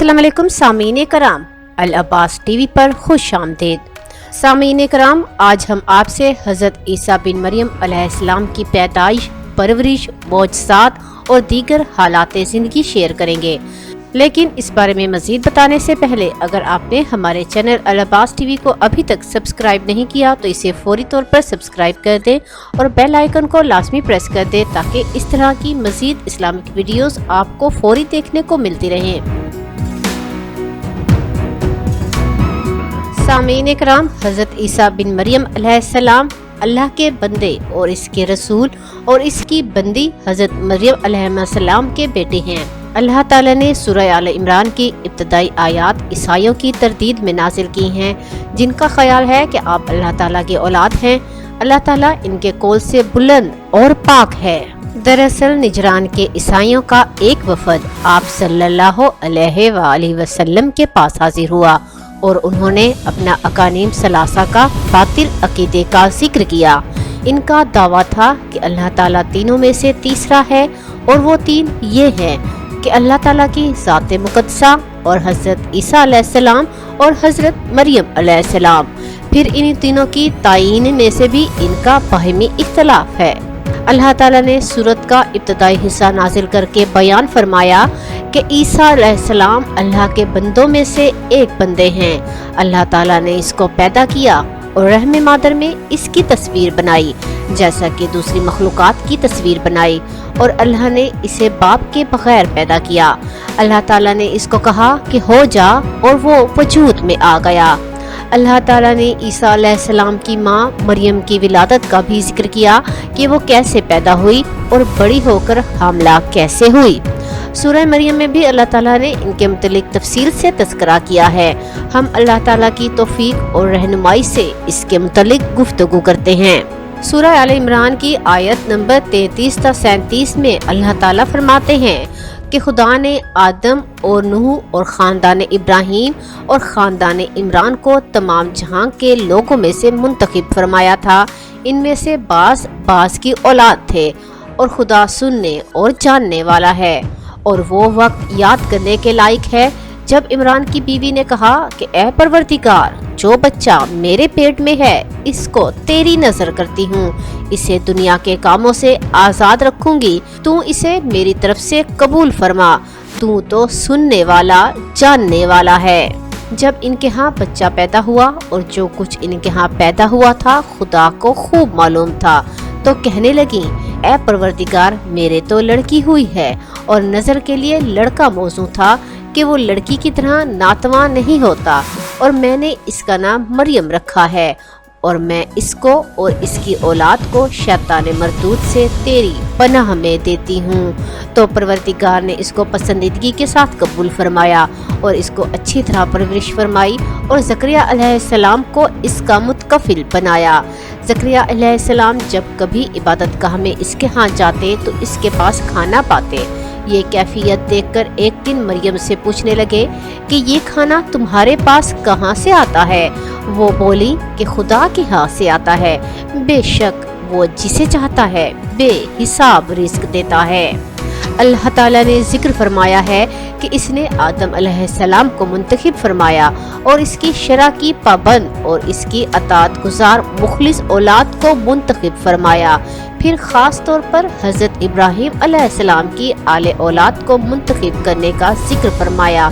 अस्सलाम वालेकुम सामीन कराम, अल अब्बास टीवी पर खुश आमदीद। सामीन कराम, आज हम आपसे हज़रत ईसा बिन मरियम अलैहिस्सलाम की पैदाइश, परवरिश, मौजज़ात और दीगर हालात ज़िंदगी शेयर करेंगे। लेकिन इस बारे में मज़ीद बताने से पहले अगर आपने हमारे चैनल अल अब्बास टीवी को अभी तक सब्सक्राइब नहीं किया तो इसे फौरी तौर पर सब्सक्राइब कर दें और बेल आइकन को लाजमी प्रेस कर दें ताकि इस तरह की मज़ीद इस्लामिक वीडियोस आपको फौरी देखने को मिलती रहें। सामीन कराम, हज़रत ईसा बिन मरियम अलैहिस्सलाम अल्लाह के बंदे और इसके रसूल और इसकी बंदी हज़रत मरियम अलैहिस्सलाम के बेटे हैं। अल्लाह ताला ने सूरह आल इमरान की इब्तदाई आयात ईसाइयों की तरदीद में नाजिल की हैं, जिनका ख्याल है कि आप अल्लाह ताला की औलाद हैं। अल्लाह ताला इनके कौल से बुलंद और पाक है। दरअसल निजरान के ईसाइयों का एक वफद आप सल्लल्लाहु अलैहि वसल्लम के पास हाजिर हुआ और उन्होंने अपना अकानीम सलासा का बातिल अकीदे का जिक्र किया। इनका दावा था कि अल्लाह ताला तीनों में से तीसरा है और वो तीन ये हैं कि अल्लाह ताला की ज़ात मुक़द्दसा और हज़रत ईसा अलैहिस्सलाम और हज़रत मरियम अलैहिस्सलाम। फिर इन तीनों की तायीन में से भी इनका बाहिमी इख्तलाफ है। अल्लाह ताला ने सूरत का इब्तदाई हिस्सा नाजिल करके बयान फरमाया कि ईसा अलैहिस्सलाम अल्लाह के बंदों में से एक बंदे हैं। अल्लाह ताला ने इसको पैदा किया और रहम मादर में इसकी तस्वीर बनाई जैसा कि दूसरी मखलूकात की तस्वीर बनाई और अल्लाह ने इसे बाप के बगैर पैदा किया। अल्लाह ताला ने इसको कहा कि हो जा और वो वजूद में आ गया। अल्लाह ताला ने ईसा अलैहिस्सलाम की माँ मरियम की विलादत का भी जिक्र किया कि वो कैसे पैदा हुई और बड़ी होकर हामला कैसे हुई। सूरह मरियम में भी अल्लाह ताला ने इनके मुतल्लिक तफसील से तज़किरा किया है। हम अल्लाह ताला की तौफीक और रहनुमाई से इसके मुतल्लिक गुफ्तगू करते हैं। सूरह आल इमरान की आयत नंबर 33 से 37 में अल्लाह ताला फरमाते हैं कि खुदा ने आदम और नूह और ख़ानदान इब्राहीम और ख़ानदान इमरान को तमाम जहां के लोगों में से मुंतखब फरमाया था। इनमें से बास की औलाद थे और खुदा सुनने और जानने वाला है। और वो वक्त याद करने के लायक है जब इमरान की बीवी ने कहा कि ए परवरदिगार, जो बच्चा मेरे पेट में है इसको तेरी नजर करती हूँ, इसे दुनिया के कामों से आजाद रखूंगी, तू इसे मेरी तरफ से कबूल फरमा, तू तो सुनने वाला जानने वाला है। जब इनके यहाँ बच्चा पैदा हुआ और जो कुछ इनके यहाँ पैदा हुआ था खुदा को खूब मालूम था, तो कहने लगी ए परवरदिगार, मेरे तो लड़की हुई है और नजर के लिए लड़का मौजू था कि वो लड़की की तरह नातवा नहीं होता और मैंने इसका नाम मरियम रखा है और मैं इसको और इसकी औलाद को शैतान मरदूद से तेरी पनाह में देती हूँ। तो परवरदिगार ने इसको पसंदीदगी के साथ कबूल फरमाया और इसको अच्छी तरह परवरिश फरमाई और ज़करिया अलैहिस्सलाम को इसका मुतकफिल बनाया। ज़करिया अलैहिस्सलाम जब कभी इबादत गाह में इसके यहाँ जाते तो इसके पास खाना पाते। ये कैफियत देखकर एक दिन मरियम से पूछने लगे कि ये खाना तुम्हारे पास कहाँ से आता है। वो बोली कि खुदा के यहाँ से आता है, बेशक वो जिसे चाहता है बेहिसाब रिज़्क देता है। अल्लाह ताला ने जिक्र फरमाया है कि इसने आदम अलैहिस्सलाम को मुंतखब फरमाया और इसकी शरा की पाबंद और इसकी अतात गुजार मुखलिस औलाद को मुंतखब फरमाया। फिर खास तौर पर हज़रत इब्राहीम अलैहिस्सलाम की आले औलाद को मुंतखब करने का जिक्र फरमाया।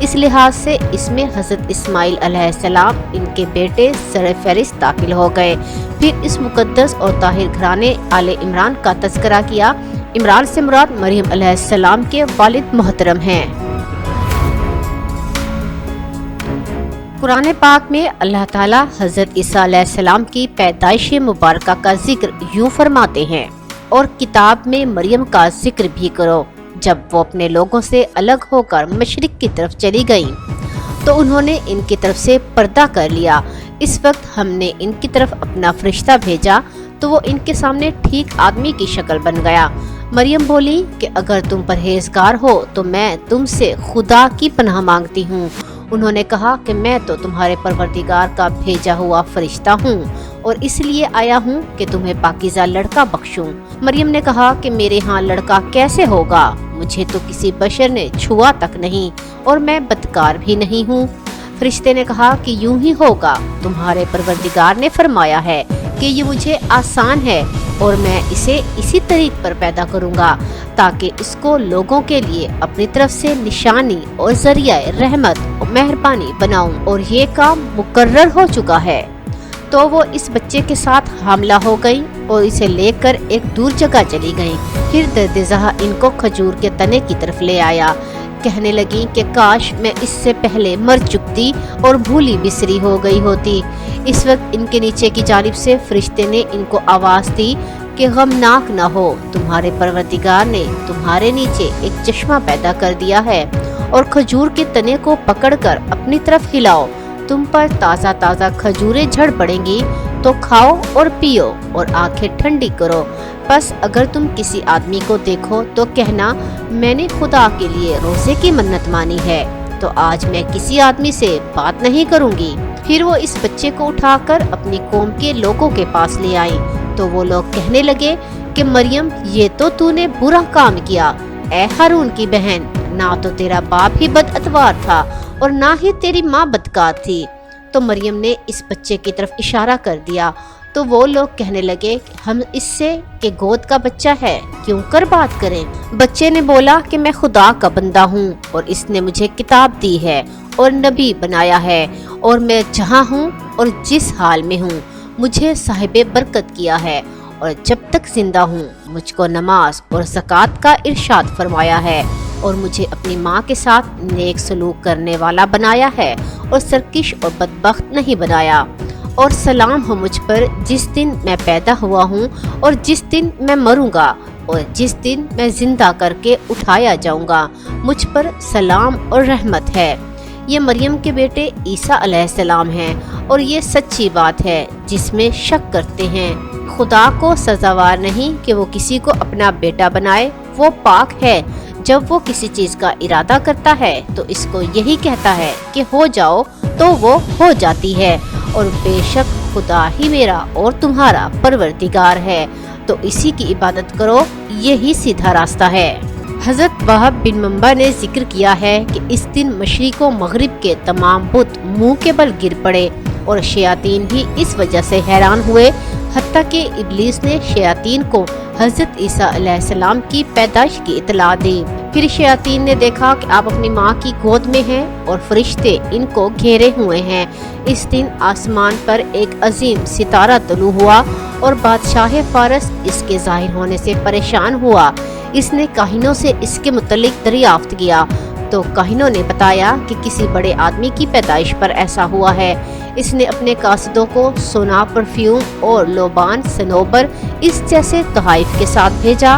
इस लिहाज से इसमें हज़रत इस्माइल अलैहिस्सलाम इनके बेटे सर फहरिस्त दाखिल हो गए। फिर इस मुकद्दस और ताहिर घराने आले इमरान का तज़किरा किया। इमरान से मुराद मरियम अलैहिस्सलाम के वालिद मोहतरम हैं। कुरान पाक में अल्लाह ताला हज़रत ईसा अलैहिस्सलाम की पैदाइश मुबारक का जिक्र यूँ फरमाते हैं, और किताब में मरियम का जिक्र भी करो, जब वो अपने लोगों से अलग होकर मशरिक की तरफ चली गईं, तो उन्होंने इनकी तरफ से पर्दा कर लिया। इस वक्त हमने इनकी तरफ अपना फरिश्ता भेजा तो वो इनके सामने ठीक आदमी की शक्ल बन गया। मरियम बोली कि अगर तुम परहेजगार हो तो मैं तुमसे खुदा की पनाह मांगती हूँ। उन्होंने कहा कि मैं तो तुम्हारे परवरदिगार का भेजा हुआ फरिश्ता हूँ اور اس لیے آیا ہوں کہ تمہیں پاکیزہ لڑکا بخشوں۔ مریم نے کہا کہ میرے ہاں لڑکا کیسے ہوگا؟ مجھے تو کسی بشر نے چھوا تک نہیں اور میں بدکار بھی نہیں ہوں۔ فرشتے نے کہا کہ یوں ہی ہوگا، تمہارے پروردگار نے فرمایا ہے کہ یہ مجھے آسان ہے اور میں اسے اسی طریق پر پیدا کروں گا تاکہ اس کو لوگوں کے لیے اپنی طرف سے نشانی اور ذریعہ رحمت اور مہربانی بناؤں، اور یہ کام مقرر ہو چکا ہے۔ تو وہ اس بچے کے ساتھ حاملہ ہو گئی اور اسے لے کر ایک دور جگہ چلی گئی۔ پھر درد زہا ان کو کھجور کے تنے کی طرف لے آیا۔ کہنے لگی کہ کاش میں اس سے پہلے مر چکتی اور بھولی بسری ہو گئی ہوتی۔ اس وقت ان کے نیچے کی جانب سے فرشتے نے ان کو آواز دی کہ غمناک نہ ہو، تمہارے پروردگار نے تمہارے نیچے ایک چشمہ پیدا کر دیا ہے، اور کھجور کے تنے کو پکڑ کر اپنی طرف ہلاؤ، تم پر تازہ تازہ کھجوریں جھڑ پڑیں گی، تو کھاؤ اور پیو اور آنکھیں ٹھنڈی کرو۔ بس اگر تم کسی آدمی کو دیکھو تو کہنا میں نے خدا کے لیے روزے کی منت مانی ہے، تو آج میں کسی آدمی سے بات نہیں کروں گی۔ پھر وہ اس بچے کو اٹھا کر اپنی قوم کے لوگوں کے پاس لے آئی، تو وہ لوگ کہنے لگے کہ مریم یہ تو نے برا کام کیا، اے ہارون کی بہن، نہ تو تیرا باپ ہی بد اتوار تھا اور نہ ہی تیری ماں بدکار تھی۔ تو مریم نے اس بچے کی طرف اشارہ کر دیا، تو وہ لوگ کہنے لگے کہ ہم اس سے کہ گود کا بچہ ہے کیوں کر بات کریں؟ بچے نے بولا کہ میں خدا کا بندہ ہوں اور اس نے مجھے کتاب دی ہے اور نبی بنایا ہے، اور میں جہاں ہوں اور جس حال میں ہوں مجھے صاحب برکت کیا ہے، اور جب تک زندہ ہوں مجھ کو نماز اور زکوٰۃ کا ارشاد فرمایا ہے، اور مجھے اپنی ماں کے ساتھ نیک سلوک کرنے والا بنایا ہے اور سرکش اور بدبخت نہیں بنایا۔ اور سلام ہو مجھ پر جس دن میں پیدا ہوا ہوں اور جس دن میں مروں گا اور جس دن میں زندہ کر کے اٹھایا جاؤں گا، مجھ پر سلام اور رحمت ہے۔ یہ مریم کے بیٹے عیسیٰ علیہ السلام ہیں، اور یہ سچی بات ہے جس میں شک کرتے ہیں۔ خدا کو سزاوار نہیں کہ وہ کسی کو اپنا بیٹا بنائے، وہ پاک ہے۔ جب وہ کسی چیز کا ارادہ کرتا ہے تو اس کو یہی کہتا ہے کہ ہو جاؤ، تو وہ ہو جاتی ہے، اور بے شک خدا ہی میرا اور تمہارا پروردگار ہے، تو اسی کی عبادت کرو، یہی سیدھا راستہ ہے۔ حضرت وہب بن منبع نے ذکر کیا ہے کہ اس دن مشرق و مغرب کے تمام بت منہ کے بل گر پڑے، اور شیاطین بھی اس وجہ سے حیران ہوئے، حتیٰ کہ ابلیس نے شیاطین کو حضرت عیسیٰ علیہ السلام کی پیدائش کی اطلاع دی۔ پھر شیاطین نے دیکھا کہ آپ اپنی ماں کی گود میں ہیں اور فرشتے ان کو گھیرے ہوئے ہیں۔ اس دن آسمان پر ایک عظیم ستارہ طلوع ہوا، اور بادشاہ فارس اس کے ظاہر ہونے سے پریشان ہوا۔ اس نے کاہنوں سے اس کے متعلق دریافت کیا، تو کاہنوں نے بتایا کہ کسی بڑے آدمی کی پیدائش پر ایسا ہوا ہے۔ اس نے اپنے قاصدوں کو سونا، پرفیوم اور لوبان، صنوبر اس جیسے تحائف کے ساتھ بھیجا۔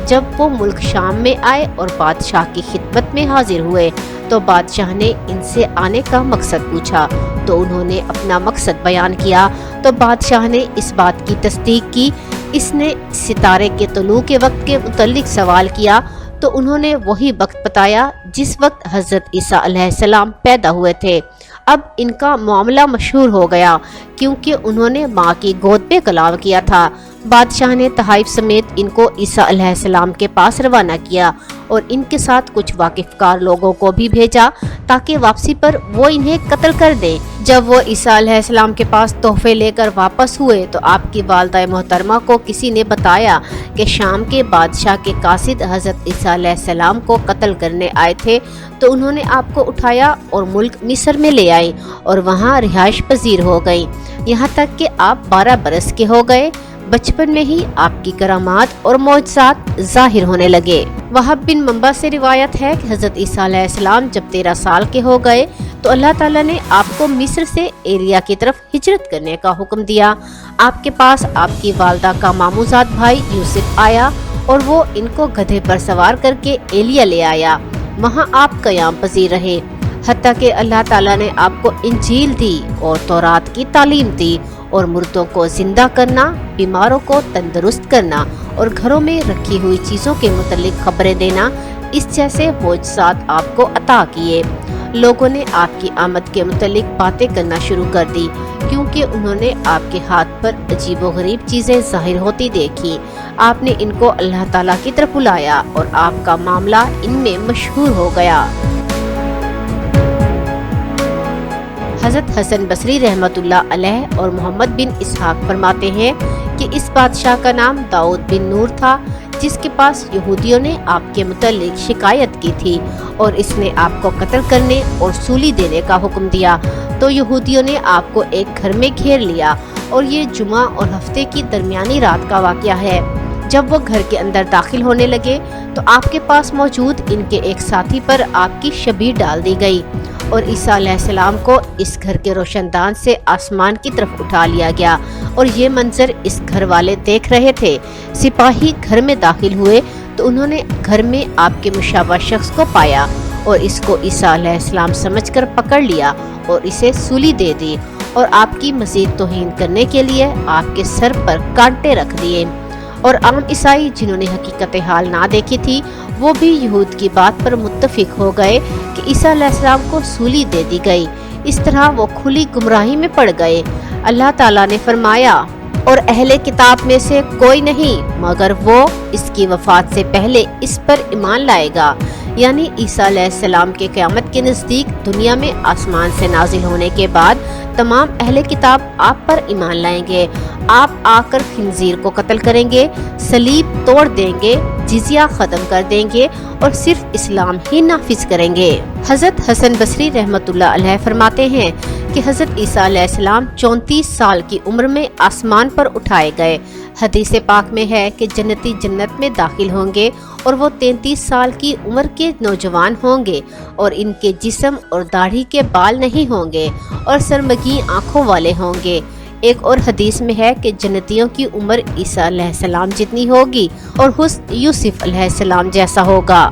جب وہ ملک شام میں آئے اور بادشاہ کی خدمت میں حاضر ہوئے تو بادشاہ نے ان سے آنے کا مقصد پوچھا، تو انہوں نے اپنا مقصد بیان کیا۔ تو بادشاہ نے اس بات کی تصدیق کی۔ اس نے ستارے کے طلوع کے وقت کے متعلق سوال کیا، تو انہوں نے وہی وقت بتایا جس وقت حضرت عیسیٰ علیہ السلام پیدا ہوئے تھے۔ اب ان کا معاملہ مشہور ہو گیا کیونکہ انہوں نے ماں کی گود پہ کلام کیا تھا۔ بادشاہ نے تحائف سمیت ان کو عیسیٰ علیہ السلام کے پاس روانہ کیا، اور ان کے ساتھ کچھ واقف کار لوگوں کو بھی بھیجا تاکہ واپسی پر وہ انہیں قتل کر دیں۔ جب وہ عیسیٰ علیہ السلام کے پاس تحفے لے کر واپس ہوئے تو آپ کی والدہ محترمہ کو کسی نے بتایا کہ شام کے بادشاہ کے قاصد حضرت عیسیٰ علیہ السلام کو قتل کرنے آئے تھے، تو انہوں نے آپ کو اٹھایا اور ملک مصر میں لے آئے اور وہاں رہائش پذیر ہو گئی، یہاں تک کہ آپ 12 برس کے ہو گئے۔ بچپن میں ہی آپ کی کرامات اور معجزات ظاہر ہونے لگے۔ وہب بن منبع سے روایت ہے کہ حضرت عیسیٰ علیہ السلام جب 13 سال کے ہو گئے تو اللہ تعالیٰ نے آپ کو مصر سے ایلیا کی طرف ہجرت کرنے کا حکم دیا۔ آپ کے پاس آپ کی والدہ کا ماموزاد بھائی یوسف آیا، اور وہ ان کو گدھے پر سوار کر کے ایلیا لے آیا۔ وہاں آپ قیام پذیر رہے، حتیٰ کہ اللہ تعالیٰ نے آپ کو انجیل دی اور تورات کی تعلیم دی، اور مردوں کو زندہ کرنا، بیماروں کو تندرست کرنا، اور گھروں میں رکھی ہوئی چیزوں کے متعلق خبریں دینا इस जैसे मोजज़ात आपको अता किए। लोगों ने आपकी आमद के मुतालिक बातें करना शुरू कर दी, क्योंकि उन्होंने आपके हाथ पर अजीबोगरीब चीज़ें ज़ाहिर होती देखी। आपने इनको अल्लाह ताला की तरफ बुलाया और आपका मामला इनमें मशहूर हो गया। हज़रत हसन बसरी रहमतुल्लाह अलैह और मोहम्मद बिन इसहाक फरमाते हैं कि इस बादशाह का नाम दाऊद बिन नूर था, जिसके पास यहूदियों ने आपके मुतालिक शिकायत की थी और इसने आपको कत्ल करने और सूली देने का हुक्म दिया। तो यहूदियों ने आपको एक घर में घेर लिया और ये जुमा और हफ्ते की दरमियानी रात का वाक़या है। जब वो घर के अंदर दाखिल होने लगे तो आपके पास मौजूद इनके एक साथी पर आपकी शबीह डाल दी गई और ईसा अलैहिस्सलाम को इस घर के रोशनदान से आसमान की तरफ उठा लिया गया और ये मंजर इस घर वाले देख रहे थे। सिपाही घर में दाखिल हुए तो उन्होंने घर में आपके मुशाबह शख्स को पाया और इसको ईसा अलैहिस्सलाम समझकर पकड़ लिया और इसे सूली दे दी और आपकी मज़ीद तौहीन करने के लिए आपके सर पर कांटे रख दिए। और आम ईसाई जिन्होंने हकीकत हाल ना देखी थी, वो भी यहूद की बात पर मुत्तफिक हो गए कि ईसा अलैहिस्सलाम को सूली दे दी गई। इस तरह वो खुली गुमराही में पड़ गए। अल्लाह ताला ने फरमाया, और अहले किताब में से कोई नहीं मगर वो इसकी वफात से पहले इस पर ईमान लाएगा। यानी ईसा अलैहिस्सलाम के क़यामत के नज़दीक दुनिया में आसमान से नाजिल होने के बाद तमाम अहले किताब आप पर ईमान लाएंगे। आप आकर खिंजीर को कत्ल करेंगे, सलीब तोड़ देंगे, जिजिया ख़त्म कर देंगे और सिर्फ इस्लाम ही नाफिज करेंगे। हज़रत हसन बसरी रहमतुल्लाह अलैह फरमाते हैं कि हज़रत ईसा अलैहिस्सलाम 34 साल की उम्र में आसमान पर उठाए गए। हदीस पाक में है कि जन्नती जन्नत में दाखिल होंगे और वो 33 साल की उम्र के नौजवान होंगे और इनके जिस्म और दाढ़ी के बाल नहीं होंगे और सरमगी आँखों वाले होंगे। एक और हदीस में है कि जन्नतियों की उम्र ईसा अलैहिस्सलाम जितनी होगी और हुस्न यूसुफ अलैहिस्सलाम जैसा होगा।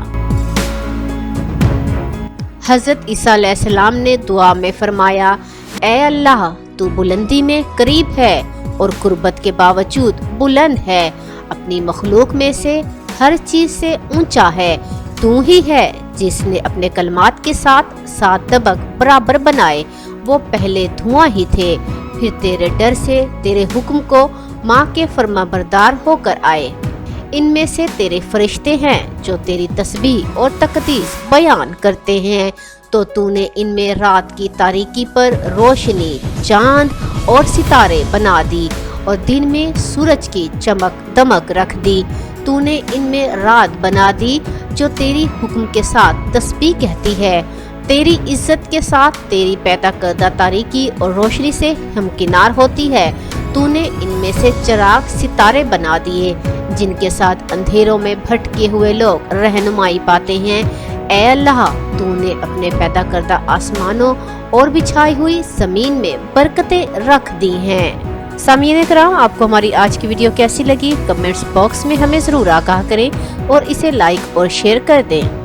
हज़रत ईसा अलैहिस्सलाम ने दुआ में फरमाया, ऐ अल्लाह तू बुलंदी में करीब है और कुर्बत के बावजूद बुलंद है, अपनी मखलूक में से हर चीज से ऊंचा है। तू ही है जिसने अपने कलमात के साथ 7 तबक बराबर बनाए, वो पहले धुआं ही थे, फिर तेरे डर से तेरे हुक्म को माँ के फरमाबरदार होकर आए। इनमें से तेरे फरिश्ते हैं जो तेरी तस्बीह और तकदीस बयान करते हैं। तो तूने इनमें रात की तारीकी पर रोशनी, चांद और सितारे बना दी और दिन में सूरज की चमक दमक रख दी। तूने इनमें रात बना दी जो तेरी हुक्म के साथ तस्बीह कहती है। तेरी इज्जत के साथ तेरी पैदा करदा तारीकी और रोशनी से हमकिनार होती है। तूने इनमें से चिराग सितारे बना दिए जिनके साथ अंधेरों में भटके हुए लोग रहनुमाई पाते हैं। ऐ अल्लाह तूने अपने पैदा करदा आसमानों और बिछाई हुई जमीन में बरकतें रख दी हैं। सामीन कराम, आपको हमारी आज की वीडियो कैसी लगी कमेंट्स बॉक्स में हमें ज़रूर आगाह करें और इसे लाइक और शेयर कर दें।